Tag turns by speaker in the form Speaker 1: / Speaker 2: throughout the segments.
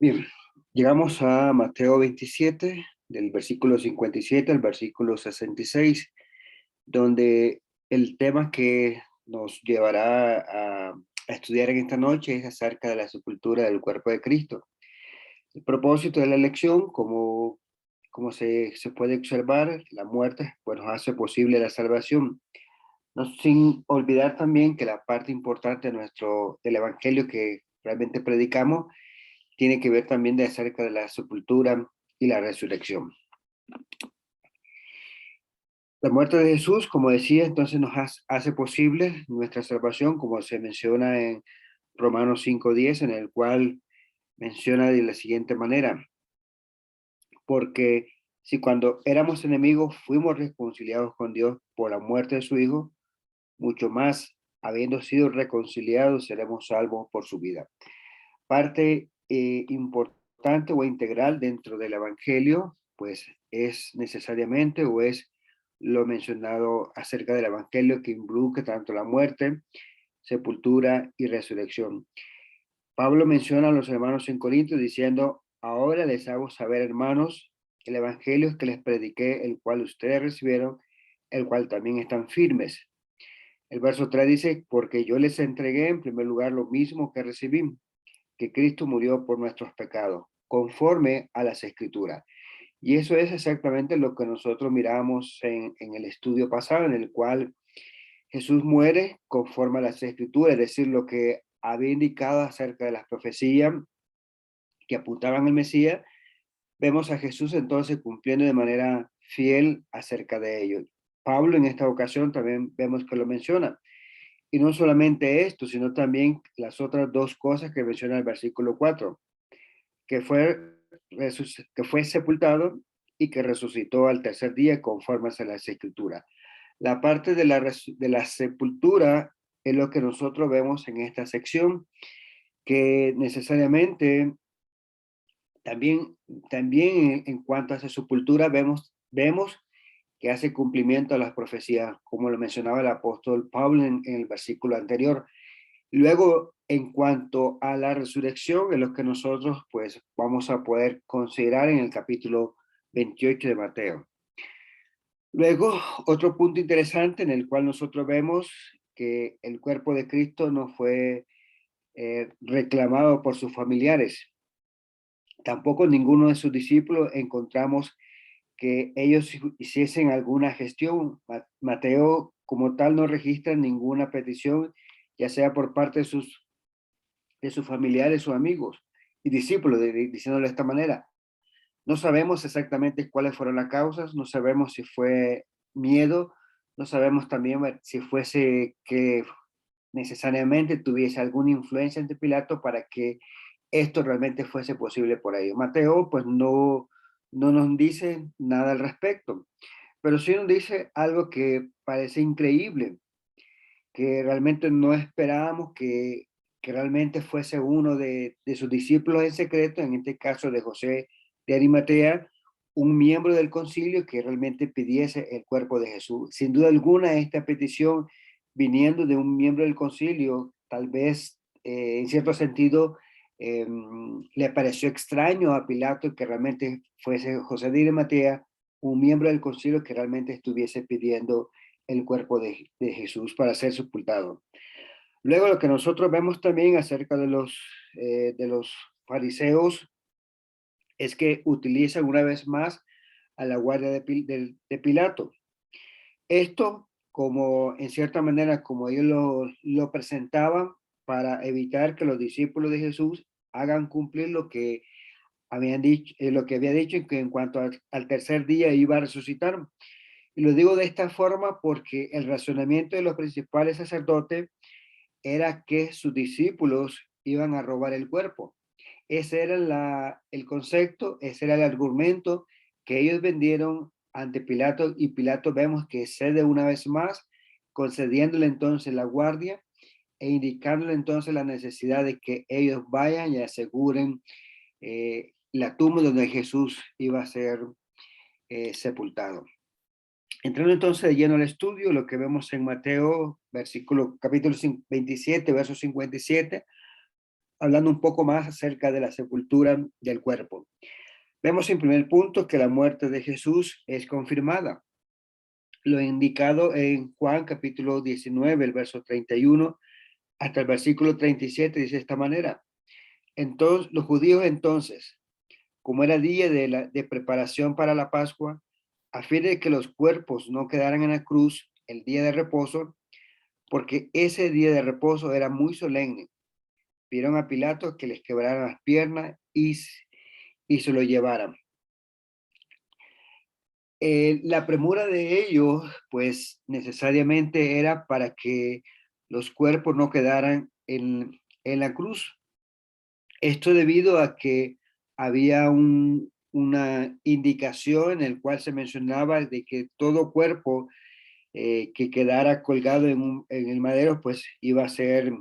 Speaker 1: Bien, llegamos a Mateo 27, del versículo 57 al versículo 66, donde el tema que nos llevará a estudiar en esta noche es acerca de la sepultura del cuerpo de Cristo. El propósito de la lección, como se puede observar, la muerte pues, nos hace posible la salvación. No, sin olvidar también que la parte importante del evangelio que realmente predicamos tiene que ver también de acerca de la sepultura y la resurrección. La muerte de Jesús, como decía, entonces hace posible nuestra salvación, como se menciona en Romanos 5:10, en el cual menciona de la siguiente manera: porque si cuando éramos enemigos fuimos reconciliados con Dios por la muerte de su Hijo, mucho más, habiendo sido reconciliados, seremos salvos por su vida. Parte importante o integral dentro del Evangelio, pues es necesariamente o es lo mencionado acerca del Evangelio que involucra tanto la muerte, sepultura y resurrección. Pablo menciona a los hermanos en Corinto diciendo: ahora les hago saber, hermanos, el Evangelio que les prediqué, el cual ustedes recibieron, el cual también están firmes. El verso 3 dice: porque yo les entregué en primer lugar lo mismo que recibí, que Cristo murió por nuestros pecados, conforme a las Escrituras. Y eso es exactamente lo que nosotros miramos en el estudio pasado, en el cual Jesús muere conforme a las Escrituras, es decir, lo que había indicado acerca de las profecías que apuntaban al Mesías. Vemos a Jesús entonces cumpliendo de manera fiel acerca de ello. Pablo en esta ocasión también vemos que lo menciona. Y no solamente esto, sino también las otras dos cosas que menciona el versículo 4, que fue sepultado y que resucitó al tercer día conforme a las Escrituras. La parte de la sepultura es lo que nosotros vemos en esta sección, que necesariamente también, también en cuanto a esa sepultura vemos que hace cumplimiento a las profecías, como lo mencionaba el apóstol Pablo en el versículo anterior. Luego, en cuanto a la resurrección, es lo que nosotros pues vamos a poder considerar en el capítulo 28 de Mateo. Luego, otro punto interesante en el cual nosotros vemos que el cuerpo de Cristo no fue reclamado por sus familiares. Tampoco ninguno de sus discípulos encontramos que ellos hiciesen alguna gestión. Mateo como tal no registra ninguna petición, ya sea por parte de sus familiares o amigos y discípulos, diciéndolo de esta manera. No sabemos exactamente cuáles fueron las causas, no sabemos si fue miedo, no sabemos también si fuese que necesariamente tuviese alguna influencia ante Pilato para que esto realmente fuese posible por ello. Mateo pues no nos dice nada al respecto, pero sí nos dice algo que parece increíble, que realmente no esperábamos que realmente fuese uno de sus discípulos en secreto, en este caso de José de Arimatea, un miembro del concilio que realmente pidiese el cuerpo de Jesús. Sin duda alguna, esta petición viniendo de un miembro del concilio, tal vez en cierto sentido le pareció extraño a Pilato que realmente fuese José de Arimatea, un miembro del concilio que realmente estuviese pidiendo el cuerpo de Jesús para ser sepultado. Luego lo que nosotros vemos también acerca de los fariseos es que utilizan una vez más a la guardia de Pilato. Esto como en cierta manera como ellos lo presentaban para evitar que los discípulos de Jesús hagan cumplir lo que habían dicho, lo que había dicho que en cuanto al tercer día iba a resucitar. Y lo digo de esta forma porque el razonamiento de los principales sacerdotes era que sus discípulos iban a robar el cuerpo. Ese era el concepto, ese era el argumento que ellos vendieron ante Pilato, y Pilato vemos que cede una vez más, concediéndole entonces la guardia e indicándole entonces la necesidad de que ellos vayan y aseguren la tumba donde Jesús iba a ser sepultado. Entrando entonces de lleno al estudio, lo que vemos en Mateo, capítulo 27, verso 57 hablando un poco más acerca de la sepultura del cuerpo. Vemos en primer punto que la muerte de Jesús es confirmada. Lo indicado en Juan capítulo 19, el verso 31 hasta el versículo 37 dice de esta manera. Entonces, los judíos entonces, como era día de preparación para la Pascua, a fin de que los cuerpos no quedaran en la cruz el día de reposo, porque ese día de reposo era muy solemne, pidieron a Pilato que les quebraran las piernas y se lo llevaran. La premura de ellos, pues necesariamente era para que los cuerpos no quedaran en la cruz. Esto debido a que había una indicación en el cual se mencionaba de que todo cuerpo que quedara colgado en el madero, pues iba a ser,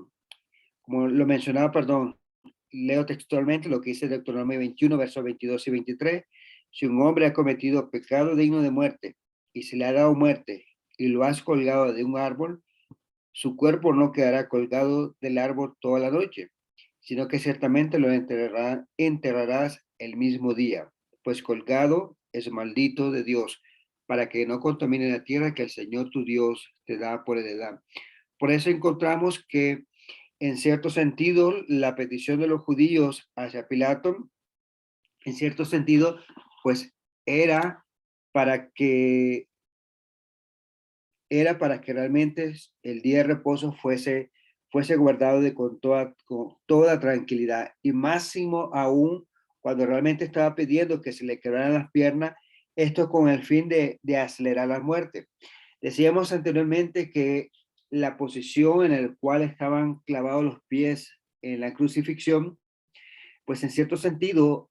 Speaker 1: como lo mencionaba, perdón, leo textualmente lo que dice Deuteronomio 21, versos 22 y 23. Si un hombre ha cometido pecado digno de muerte y se le ha dado muerte y lo has colgado de un árbol, su cuerpo no quedará colgado del árbol toda la noche, sino que ciertamente lo enterrarás el mismo día, pues colgado es maldito de Dios, para que no contamine la tierra que el Señor tu Dios te da por heredad. Por eso encontramos que en cierto sentido, la petición de los judíos hacia Pilato, en cierto sentido, pues era para que realmente el día de reposo fuese guardado con toda tranquilidad y máximo aún cuando realmente estaba pidiendo que se le quebraran las piernas, esto con el fin de acelerar la muerte. Decíamos anteriormente que la posición en la cual estaban clavados los pies en la crucifixión, pues en cierto sentido,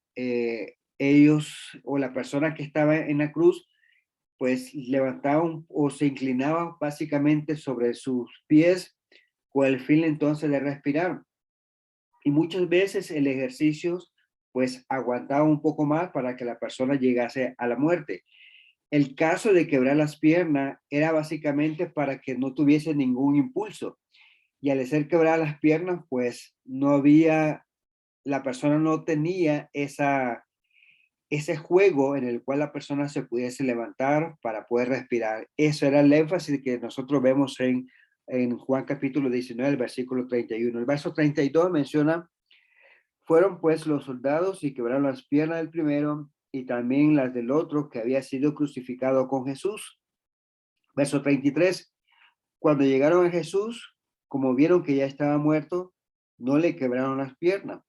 Speaker 1: ellos o la persona que estaba en la cruz, pues levantaban o se inclinaban básicamente sobre sus pies con el fin entonces de respirar. Y muchas veces el ejercicio, pues aguantaba un poco más para que la persona llegase a la muerte. El caso de quebrar las piernas era básicamente para que no tuviese ningún impulso. Y al ser quebrar las piernas, pues la persona no tenía ese juego en el cual la persona se pudiese levantar para poder respirar. Eso era el énfasis que nosotros vemos en Juan capítulo 19, el versículo 31. El verso 32 menciona, fueron pues los soldados y quebraron las piernas del primero y también las del otro que había sido crucificado con Jesús. Verso 33, cuando llegaron a Jesús, como vieron que ya estaba muerto, no le quebraron las piernas.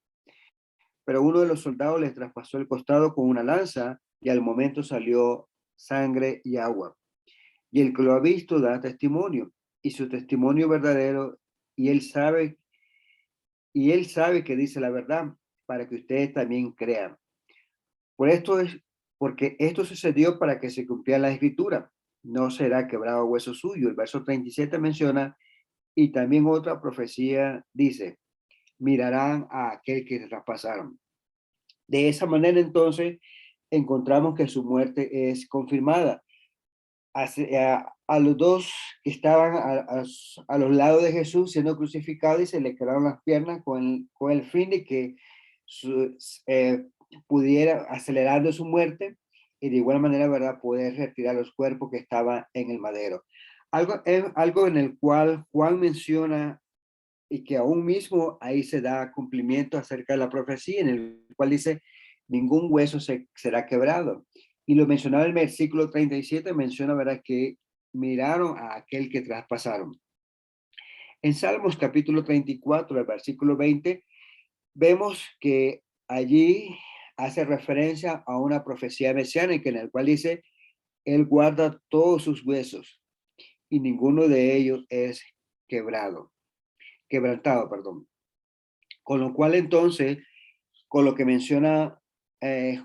Speaker 1: Pero uno de los soldados les traspasó el costado con una lanza y al momento salió sangre y agua. Y el que lo ha visto da testimonio y su testimonio verdadero y él sabe que dice la verdad para que ustedes también crean. Porque esto sucedió para que se cumpliera la escritura. No será quebrado hueso suyo. El verso 37 menciona, y también otra profecía dice, mirarán a aquel que traspasaron. De esa manera entonces encontramos que su muerte es confirmada. A los dos que estaban a los lados de Jesús siendo crucificados y se le quedaron las piernas con el fin de que pudiera acelerando su muerte y de igual manera, ¿verdad?, poder retirar los cuerpos que estaban en el madero. Algo en el cual Juan menciona y que aún mismo ahí se da cumplimiento acerca de la profecía en el cual dice, ningún hueso será quebrado. Y lo mencionaba el versículo 37, menciona, ¿verdad?, que miraron a aquel que traspasaron. En Salmos capítulo 34, el versículo 20, vemos que allí hace referencia a una profecía mesiánica en el cual dice, Él guarda todos sus huesos y ninguno de ellos es quebrantado, perdón. Con lo cual entonces, con lo que menciona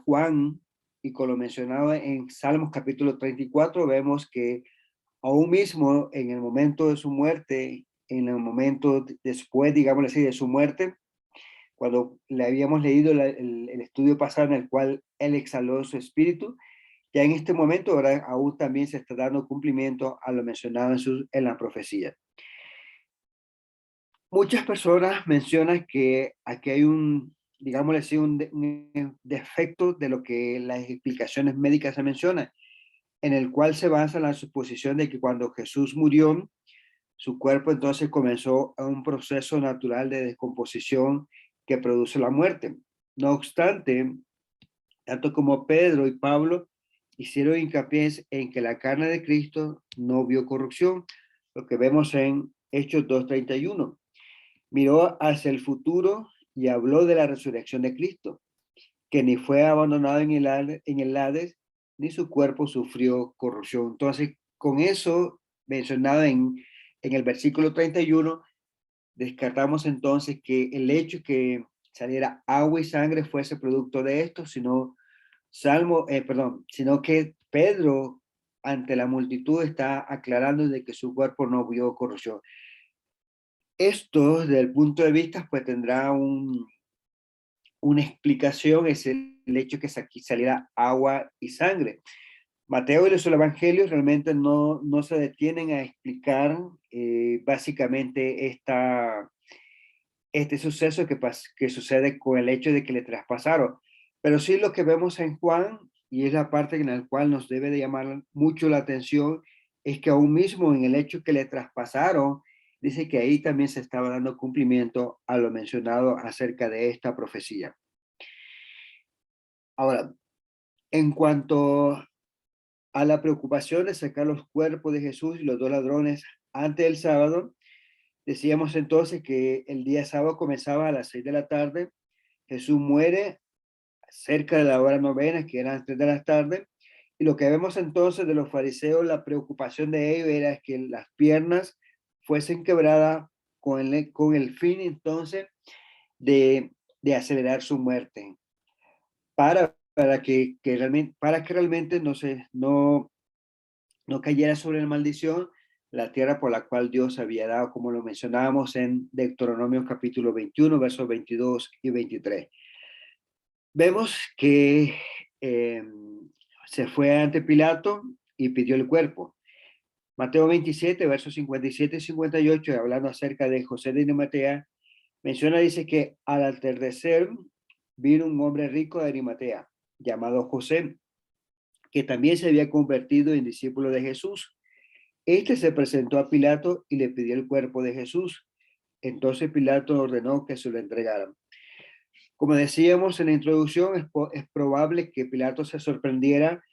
Speaker 1: Juan y con lo mencionado en Salmos capítulo 34, vemos que aún mismo en el momento de su muerte, en el momento después, digamos así, de su muerte, cuando le habíamos leído el estudio pasado en el cual él exhaló su espíritu, ya en este momento ahora aún también se está dando cumplimiento a lo mencionado en la profecía. Muchas personas mencionan que aquí hay un, digámosle así, un defecto de lo que las explicaciones médicas se mencionan, en el cual se basa la suposición de que cuando Jesús murió, su cuerpo entonces comenzó a un proceso natural de descomposición que produce la muerte. No obstante, tanto como Pedro y Pablo hicieron hincapié en que la carne de Cristo no vio corrupción, lo que vemos en Hechos 2:31. Miró hacia el futuro y habló de la resurrección de Cristo, que ni fue abandonado en el Hades, ni su cuerpo sufrió corrupción. Entonces, con eso mencionado en el versículo 31, descartamos entonces que el hecho que saliera agua y sangre fuese producto de esto, sino que Pedro ante la multitud está aclarando de que su cuerpo no vio corrupción. Esto, desde el punto de vista, pues tendrá una explicación, es el hecho que aquí saliera agua y sangre. Mateo y los evangelios realmente no se detienen a explicar básicamente este suceso que sucede con el hecho de que le traspasaron. Pero sí lo que vemos en Juan, y es la parte en la cual nos debe de llamar mucho la atención, es que aún mismo en el hecho que le traspasaron, dice que ahí también se estaba dando cumplimiento a lo mencionado acerca de esta profecía. Ahora, en cuanto a la preocupación de sacar los cuerpos de Jesús y los dos ladrones antes del sábado, decíamos entonces que el día sábado comenzaba a las 6 de la tarde. Jesús muere cerca de la hora novena, que eran 3 de la tarde, y lo que vemos entonces de los fariseos, la preocupación de ellos era que las piernas fuesen quebradas con el fin entonces de acelerar su muerte, para que realmente no cayera sobre la maldición la tierra por la cual Dios había dado, como lo mencionábamos en Deuteronomio capítulo 21, versos 22 y 23. Vemos que eh, se fue ante Pilato y pidió el cuerpo. Mateo 27, versos 57 y 58, hablando acerca de José de Arimatea, menciona, dice que al atardecer vino un hombre rico de Arimatea, llamado José, que también se había convertido en discípulo de Jesús. Este se presentó a Pilato y le pidió el cuerpo de Jesús. Entonces Pilato ordenó que se lo entregaran. Como decíamos en la introducción, es probable que Pilato se sorprendiera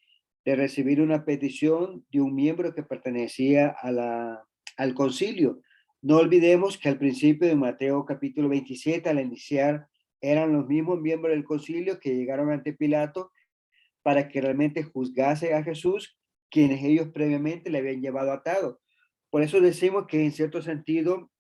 Speaker 1: de recibir una petición de un miembro que pertenecía al concilio. No olvidemos que al principio de Mateo capítulo 27, al iniciar, eran los mismos miembros del concilio que llegaron ante Pilato para que realmente juzgase a Jesús, quienes ellos previamente le habían llevado atado. Por eso decimos que en cierto sentido,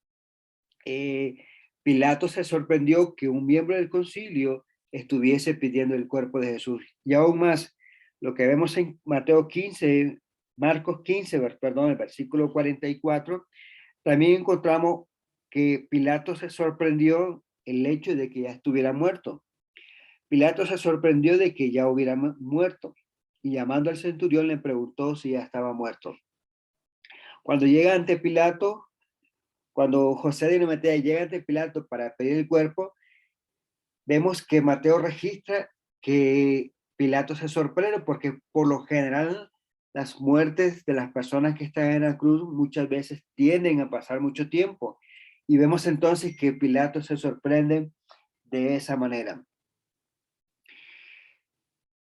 Speaker 1: eh, Pilato se sorprendió que un miembro del concilio estuviese pidiendo el cuerpo de Jesús. Y aún más, lo que vemos en Mateo 15, Marcos 15, perdón, el versículo 44, también encontramos que Pilato se sorprendió el hecho de que ya estuviera muerto. Pilato se sorprendió de que ya hubiera muerto y llamando al centurión le preguntó si ya estaba muerto. Cuando llega ante Pilato, cuando José de Arimatea llega ante Pilato para pedir el cuerpo, vemos que Mateo registra que Pilato se sorprende porque por lo general las muertes de las personas que están en la cruz muchas veces tienden a pasar mucho tiempo. Y vemos entonces que Pilato se sorprende de esa manera.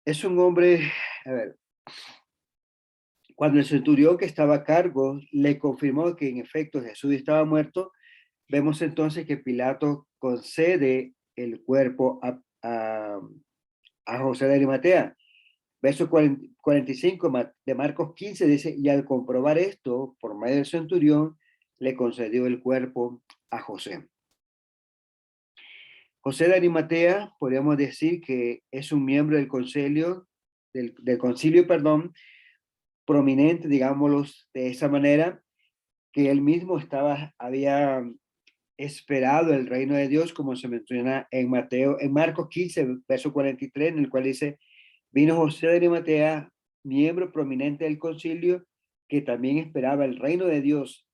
Speaker 1: Es un hombre, a ver, cuando el centurión que estaba a cargo le confirmó que en efecto Jesús estaba muerto, vemos entonces que Pilato concede el cuerpo a José de Arimatea. Verso 45 de Marcos 15 dice, y al comprobar esto, por medio del centurión, le concedió el cuerpo a José. José de Arimatea, podríamos decir que es un miembro del concilio, perdón, prominente, digámoslo de esa manera, que él mismo había esperado el reino de Dios, como se menciona en Marcos 15, verso 43, en el cual dice, vino José de Arimatea, miembro prominente del concilio, que también esperaba el reino de Dios,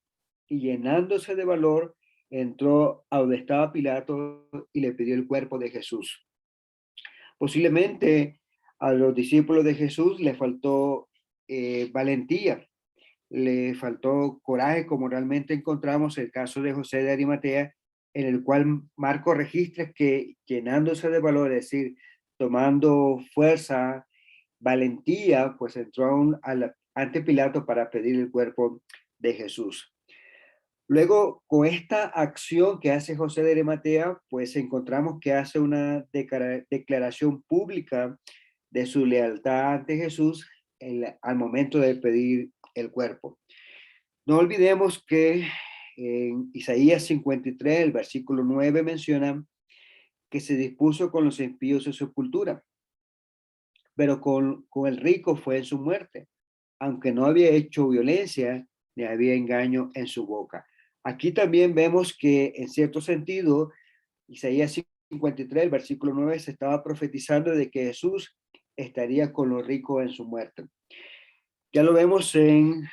Speaker 1: y llenándose de valor, entró a donde estaba Pilato y le pidió el cuerpo de Jesús. Posiblemente a los discípulos de Jesús le faltó valentía, le faltó coraje, como realmente encontramos el caso de José de Arimatea, en el cual Marco registra que llenándose de valor, es decir, tomando fuerza, valentía, pues entró ante Pilato para pedir el cuerpo de Jesús. Luego, con esta acción que hace José de Arimatea, pues encontramos que hace una declaración pública de su lealtad ante Jesús al momento de pedir el cuerpo. No olvidemos que en Isaías 53, el versículo 9 menciona que se dispuso con los impíos su sepultura, pero con el rico fue en su muerte, aunque no había hecho violencia ni había engaño en su boca. Aquí también vemos que en cierto sentido, Isaías 53, el versículo 9, se estaba profetizando de que Jesús estaría con los ricos en su muerte. Ya lo vemos en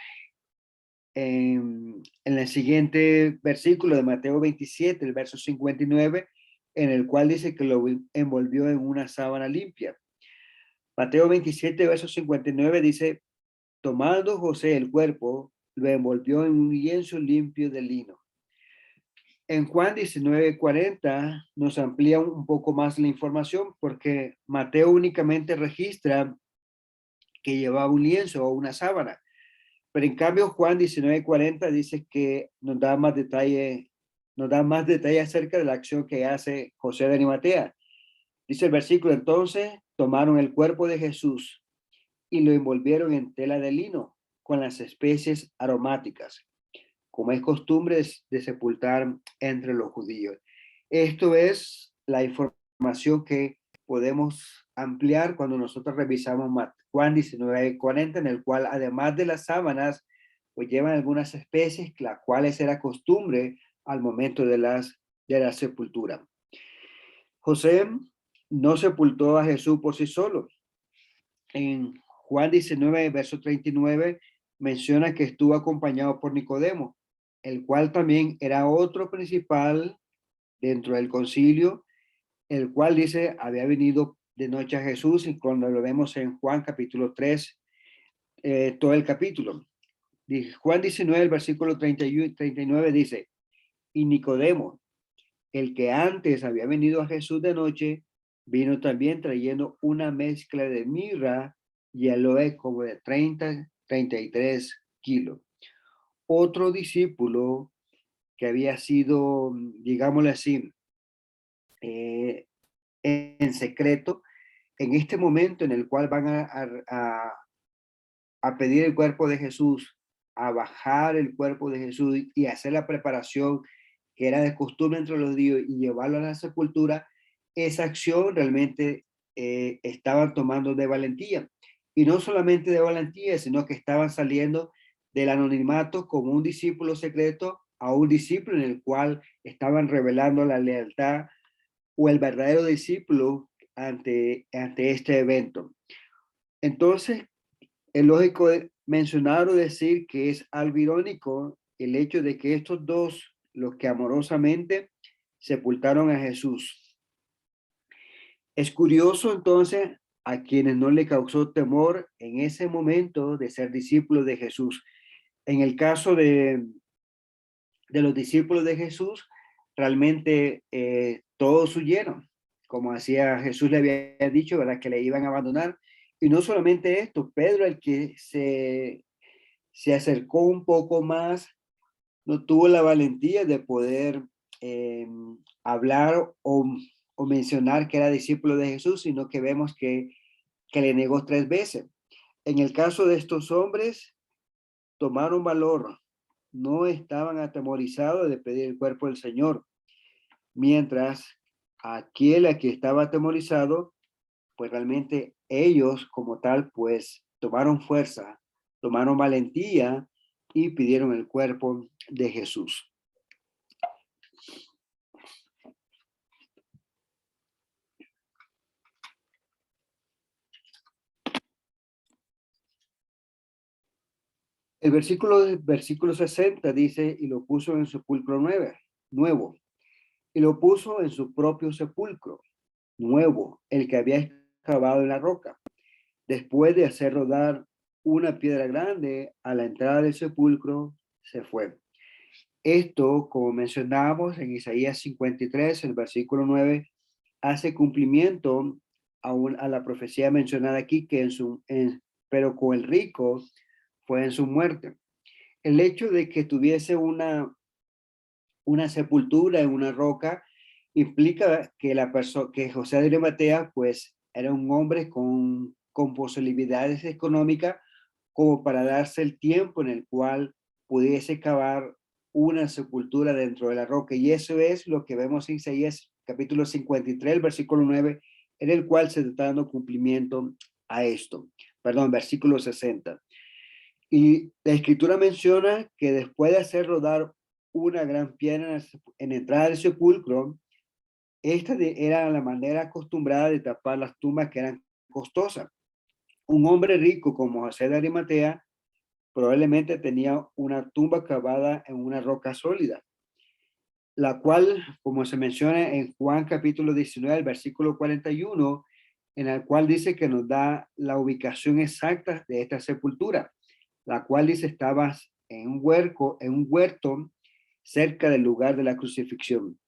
Speaker 1: el siguiente versículo de Mateo 27, el verso 59, en el cual dice que lo envolvió en una sábana limpia. Mateo 27, verso 59 dice, tomando José el cuerpo, lo envolvió en un lienzo limpio de lino. En Juan 19:40 nos amplía un poco más la información porque Mateo únicamente registra que llevaba un lienzo o una sábana. Pero en cambio Juan 19:40 dice que nos da más detalle acerca de la acción que hace José de Arimatea. Dice el versículo, entonces tomaron el cuerpo de Jesús y lo envolvieron en tela de lino con las especies aromáticas, como es costumbre de sepultar entre los judíos. Esto es la información que podemos ampliar cuando nosotros revisamos Juan 19:40, en el cual además de las sábanas, pues llevan algunas especies, las cuales era costumbre al momento de la sepultura. José no sepultó a Jesús por sí solo. En Juan 19, verso 39, menciona que estuvo acompañado por Nicodemo, el cual también era otro principal dentro del concilio, el cual dice había venido de noche a Jesús, y cuando lo vemos en Juan capítulo 3, todo el capítulo. Juan 19, el versículo 30 y 39 dice, y Nicodemo, el que antes había venido a Jesús de noche, vino también trayendo una mezcla de mirra y aloe como de 33 kilos. Otro discípulo que había sido, digámoslo así, en secreto, en este momento en el cual van a pedir el cuerpo de Jesús, a bajar el cuerpo de Jesús y hacer la preparación que era de costumbre entre los judíos y llevarlo a la sepultura, esa acción realmente estaban tomando de valentía. Y no solamente de valentía, sino que estaban saliendo del anonimato como un discípulo secreto a un discípulo en el cual estaban revelando la lealtad o el verdadero discípulo ante este evento. Entonces, es lógico mencionar o decir que es algo irónico el hecho de que estos dos, los que amorosamente sepultaron a Jesús. Es curioso entonces a quienes no le causó temor en ese momento de ser discípulos de Jesús. En el caso de los discípulos de Jesús, realmente todos huyeron, como hacía Jesús le había dicho, ¿verdad? Que le iban a abandonar. Y no solamente esto, Pedro, el que se acercó un poco más, no tuvo la valentía de poder hablar o mencionar que era discípulo de Jesús, sino que vemos que le negó 3 veces. En el caso de estos hombres, tomaron valor, no estaban atemorizados de pedir el cuerpo del Señor, mientras aquel a que estaba atemorizado, pues realmente ellos como tal, pues tomaron fuerza, tomaron valentía y pidieron el cuerpo de Jesús. El versículo 60 dice, y lo puso en sepulcro 9. nuevo, y lo puso en su propio sepulcro, nuevo, el que había excavado en la roca. Después de hacer rodar una piedra grande a la entrada del sepulcro, se fue. Esto, como mencionábamos en Isaías 53, el versículo 9, hace cumplimiento a la profecía mencionada aquí, pero con el rico fue en su muerte. El hecho de que tuviese una sepultura en una roca implica que que José de Arimatea pues era un hombre con posibilidades económicas como para darse el tiempo en el cual pudiese cavar una sepultura dentro de la roca. Y eso es lo que vemos en Isaías capítulo 53, el versículo 9, en el cual se está dando cumplimiento a esto. Perdón, versículo 60. Y la escritura menciona que después de hacer rodar una gran piedra en la entrada del sepulcro, era la manera acostumbrada de tapar las tumbas que eran costosas. Un hombre rico como José de Arimatea probablemente tenía una tumba cavada en una roca sólida, la cual, como se menciona en Juan capítulo 19, versículo 41, en el cual dice que nos da la ubicación exacta de esta sepultura, la cual dice estaba en un huerto cerca del lugar de la crucifixión.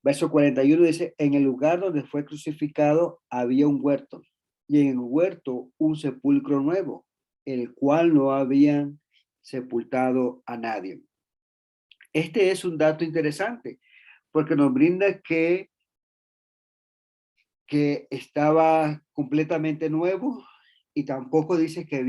Speaker 1: Verso 41 dice, en el lugar donde fue crucificado había un huerto, y en el huerto un sepulcro nuevo, el cual no habían sepultado a nadie. Este es un dato interesante, porque nos brinda que estaba completamente nuevo y tampoco dice que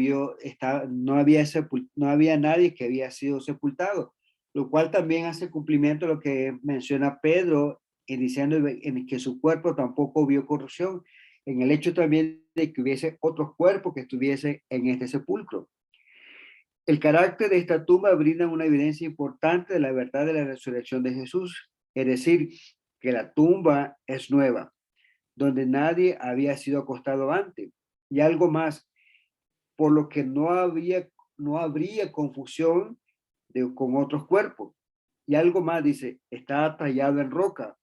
Speaker 1: no había nadie que había sido sepultado, lo cual también hace cumplimiento a lo que menciona Pedro en diciendo en que su cuerpo tampoco vio corrupción, en el hecho también de que hubiese otros cuerpos que estuviesen en este sepulcro. El carácter de esta tumba brinda una evidencia importante de la verdad de la resurrección de Jesús, es decir, que la tumba es nueva, donde nadie había sido acostado antes. Y algo más, por lo que no habría confusión con otros cuerpos. Y algo más dice, está tallado en roca,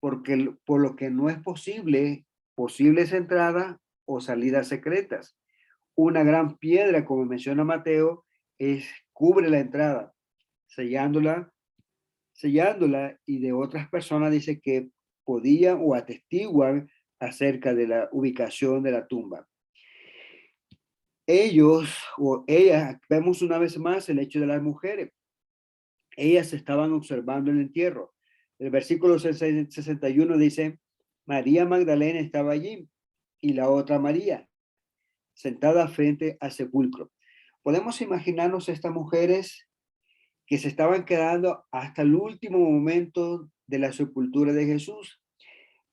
Speaker 1: por lo que no es posibles entradas o salidas secretas. Una gran piedra, como menciona Mateo, cubre la entrada, sellándola, sellándola, y de otras personas dice que podían o atestiguan acerca de la ubicación de la tumba. Ellos o ellas, vemos una vez más el hecho de las mujeres. Ellas estaban observando el entierro. El versículo 61 dice, María Magdalena estaba allí y la otra María, sentada frente al sepulcro. Podemos imaginarnos estas mujeres que se estaban quedando hasta el último momento de la sepultura de Jesús.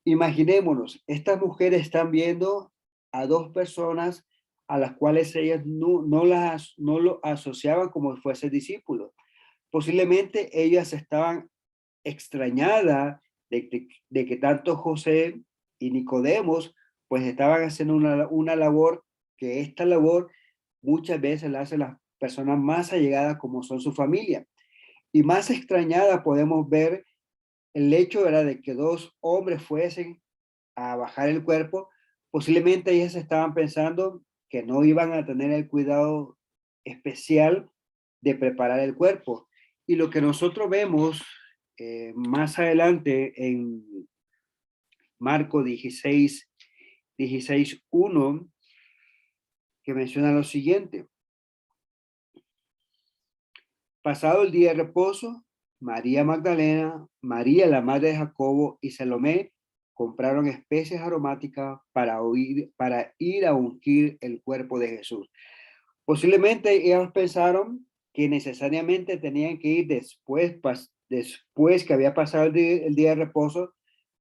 Speaker 1: Imaginémonos, estas mujeres están viendo a dos personas a las cuales ellas no lo asociaban como fuese discípulos. Posiblemente ellas estaban extrañadas de que tanto José y Nicodemos pues estaban haciendo una labor, que esta labor muchas veces la hacen las personas más allegadas como son su familia. Y más extrañada podemos ver el hecho era de que dos hombres fuesen a bajar el cuerpo. Posiblemente ellas estaban pensando que no iban a tener el cuidado especial de preparar el cuerpo. Y lo que nosotros vemos más adelante en Marco 16:1, que menciona lo siguiente. Pasado el día de reposo, María Magdalena, María la madre de Jacobo y Salomé compraron especies aromáticas para ir a ungir el cuerpo de Jesús. Posiblemente ellos pensaron que necesariamente tenían que ir después que había pasado el día de reposo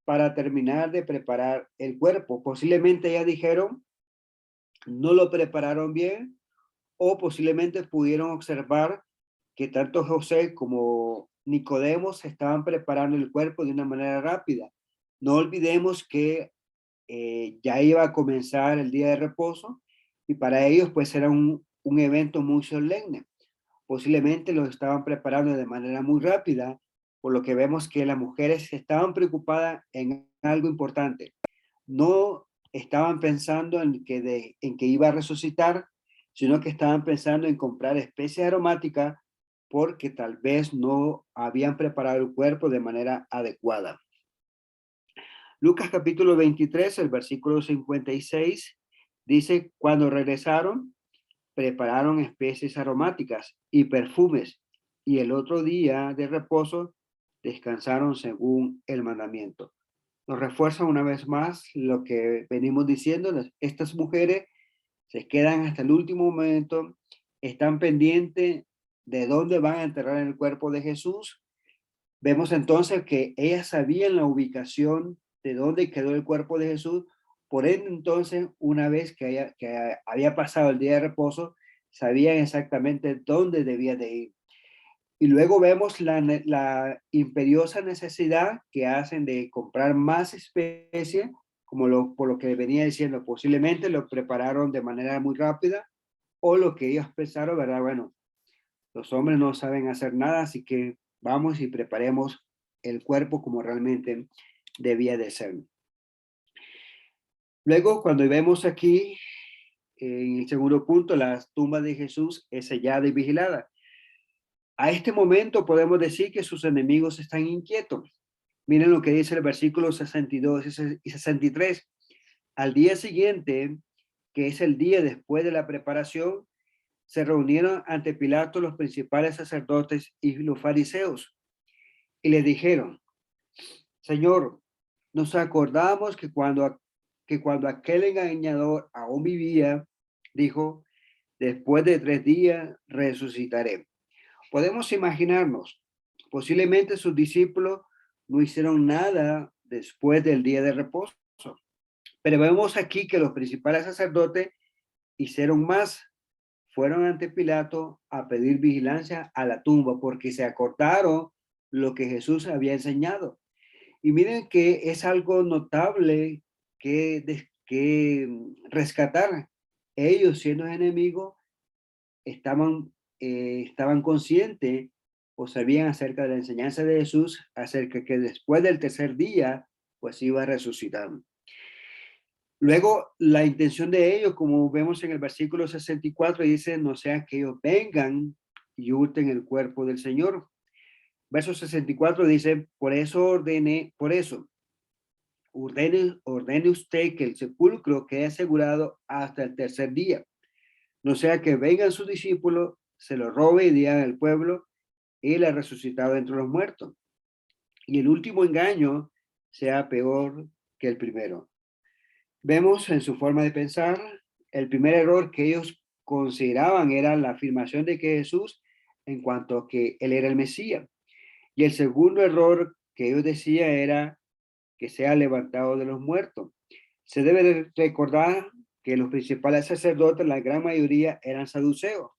Speaker 1: para terminar de preparar el cuerpo. Posiblemente ellas dijeron, no lo prepararon bien, o posiblemente pudieron observar que tanto José como Nicodemos estaban preparando el cuerpo de una manera rápida. No olvidemos que ya iba a comenzar el día de reposo y para ellos pues era un evento muy solemne. Posiblemente lo estaban preparando de manera muy rápida por lo que vemos que las mujeres estaban preocupadas en algo importante. No estaban pensando en que iba a resucitar, sino que estaban pensando en comprar especies aromáticas porque tal vez no habían preparado el cuerpo de manera adecuada. Lucas capítulo 23, el versículo 56, dice, cuando regresaron, prepararon especies aromáticas y perfumes, y el otro día de reposo descansaron según el mandamiento. Nos refuerza una vez más lo que venimos diciendo. Estas mujeres se quedan hasta el último momento, están pendientes de dónde van a enterrar el cuerpo de Jesús. Vemos entonces que ellas sabían la ubicación de dónde quedó el cuerpo de Jesús. Por ende, entonces, una vez que había pasado el día de reposo, sabían exactamente dónde debía de ir. Y luego vemos la imperiosa necesidad que hacen de comprar más especies, por lo que venía diciendo, posiblemente lo prepararon de manera muy rápida, o lo que ellos pensaron, ¿verdad? Bueno, los hombres no saben hacer nada, así que vamos y preparemos el cuerpo como realmente debía de ser. Luego, cuando vemos aquí, en el segundo punto, la tumba de Jesús es sellada y vigilada. A este momento podemos decir que sus enemigos están inquietos. Miren lo que dice el versículo 62 y 63. Al día siguiente, que es el día después de la preparación, se reunieron ante Pilato los principales sacerdotes y los fariseos y le dijeron, Señor, nos acordamos que cuando aquel engañador aún vivía, dijo, después de 3 días resucitaré. Podemos imaginarnos, posiblemente sus discípulos no hicieron nada después del día de reposo, pero vemos aquí que los principales sacerdotes hicieron más, fueron ante Pilato a pedir vigilancia a la tumba porque se acordaron lo que Jesús había enseñado. Y miren que es algo notable que rescatar. Ellos siendo enemigos estaban conscientes o sabían acerca de la enseñanza de Jesús, acerca que después del tercer día, pues iba a resucitar. Luego, la intención de ellos, como vemos en el versículo 64, dice, no sea que ellos vengan y hurten el cuerpo del Señor. Verso 64 dice, ordene usted que el sepulcro quede asegurado hasta el tercer día. No sea que vengan sus discípulos, se lo robe y digan al pueblo, él ha resucitado entre los muertos. Y el último engaño sea peor que el primero. Vemos en su forma de pensar, el primer error que ellos consideraban era la afirmación de que Jesús, en cuanto a que él era el Mesías. Y el segundo error que ellos decían era que sea levantado de los muertos. Se debe recordar que los principales sacerdotes, la gran mayoría, eran saduceos,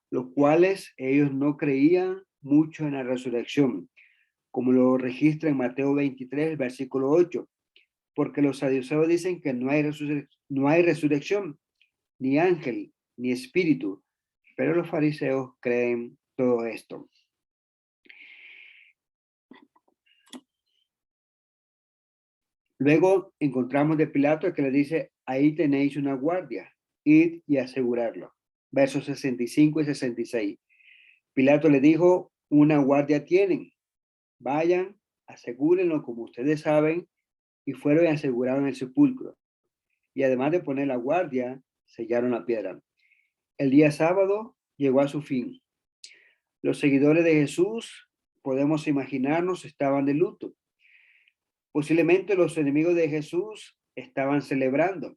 Speaker 1: los cuales ellos no creían mucho en la resurrección, como lo registra en Mateo 23, versículo 8, porque los saduceos dicen que no hay resurrección, ni ángel, ni espíritu, pero los fariseos creen todo esto. Luego encontramos de Pilato que le dice, ahí tenéis una guardia, id y asegurarlo. Versos 65 y 66. Pilato le dijo, una guardia tienen, vayan, asegúrenlo como ustedes saben, y fueron y aseguraron el sepulcro. Y además de poner la guardia, sellaron la piedra. El día sábado llegó a su fin. Los seguidores de Jesús, podemos imaginarnos, estaban de luto. Posiblemente los enemigos de Jesús estaban celebrando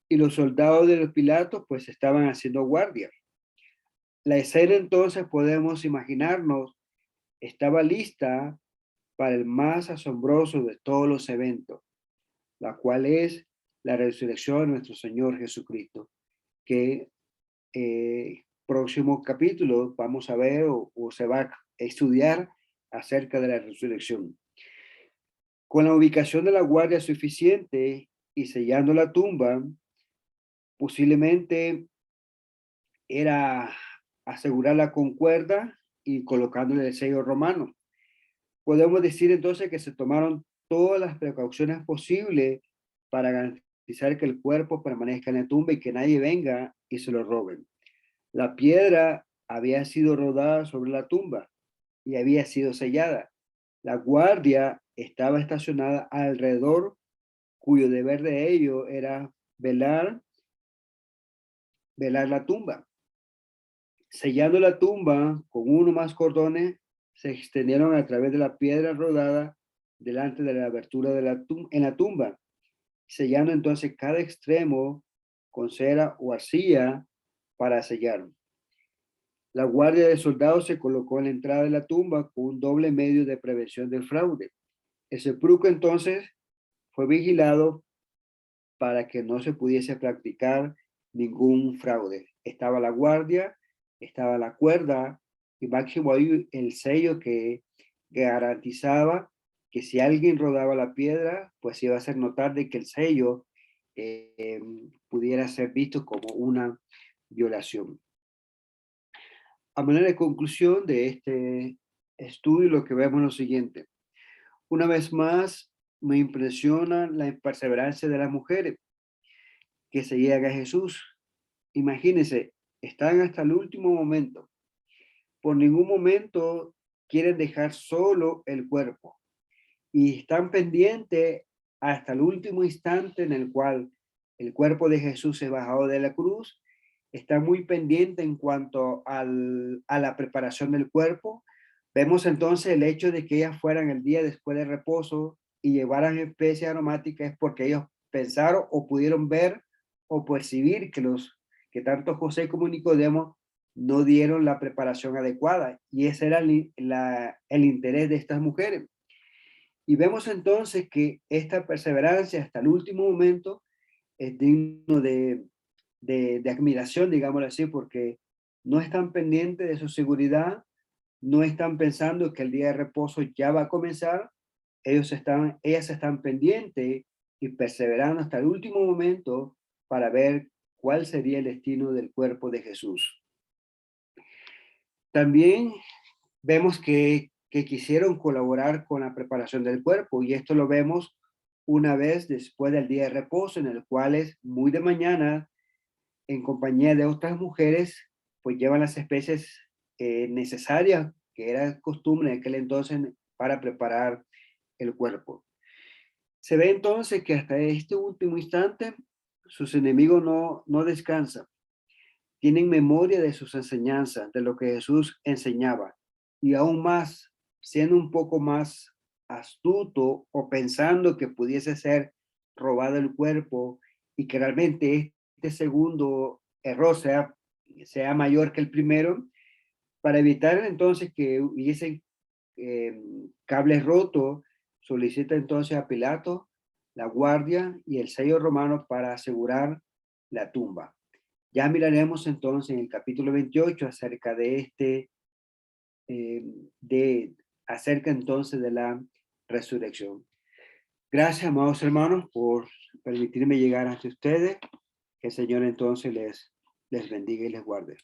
Speaker 1: y los soldados de los Pilatos pues estaban haciendo guardia. La escena entonces podemos imaginarnos estaba lista para el más asombroso de todos los eventos, la cual es la resurrección de nuestro Señor Jesucristo, que próximo capítulo vamos a ver o se va a estudiar acerca de la resurrección. Con la ubicación de la guardia suficiente y sellando la tumba, posiblemente era asegurarla con cuerda y colocándole el sello romano. Podemos decir entonces que se tomaron todas las precauciones posibles para garantizar que el cuerpo permanezca en la tumba y que nadie venga y se lo roben. La piedra había sido rodada sobre la tumba y había sido sellada. La guardia estaba estacionada alrededor, cuyo deber de ello era velar la tumba. Sellando la tumba con uno más cordones, se extendieron a través de la piedra rodada delante de la abertura de en la tumba, sellando entonces cada extremo con cera o arcilla para sellar. La guardia de soldados se colocó en la entrada de la tumba con un doble medio de prevención del fraude. El sepulcro entonces fue vigilado para que no se pudiese practicar ningún fraude. Estaba la guardia, estaba la cuerda y máximo ahí el sello que garantizaba que si alguien rodaba la piedra, pues iba a hacer notar de que el sello pudiera ser visto como una violación. A manera de conclusión de este estudio, lo que vemos es lo siguiente. Una vez más, me impresiona la perseverancia de las mujeres que seguían a Jesús. Imagínense, están hasta el último momento. Por ningún momento quieren dejar solo el cuerpo y están pendientes hasta el último instante en el cual el cuerpo de Jesús se bajó de la cruz. Están muy pendientes en cuanto a la preparación del cuerpo. Vemos entonces el hecho de que ellas fueran el día después del reposo y llevaran especies aromáticas es porque ellos pensaron o pudieron ver o percibir que tanto José como Nicodemo no dieron la preparación adecuada, y ese era el interés de estas mujeres. Y vemos entonces que esta perseverancia hasta el último momento es digno de admiración, digámoslo así, porque no están pendientes de su seguridad, no están pensando que el día de reposo ya va a comenzar, ellas están pendientes y perseverando hasta el último momento para ver cuál sería el destino del cuerpo de Jesús. También vemos que quisieron colaborar con la preparación del cuerpo, y esto lo vemos una vez después del día de reposo, en el cual es muy de mañana, en compañía de otras mujeres, pues llevan las especies necesarias, que era costumbre en aquel entonces para preparar el cuerpo. Se ve entonces que hasta este último instante sus enemigos no descansan. Tienen memoria de sus enseñanzas, de lo que Jesús enseñaba, y aún más, siendo un poco más astuto o pensando que pudiese ser robado el cuerpo y que realmente este segundo error sea mayor que el primero, para evitar entonces que hubiesen cables rotos, solicita entonces a Pilato la guardia y el sello romano para asegurar la tumba. Ya miraremos entonces en el capítulo 28 acerca de acerca entonces de la resurrección. Gracias, amados hermanos, por permitirme llegar hasta ustedes. Que el Señor entonces les bendiga y les guarde.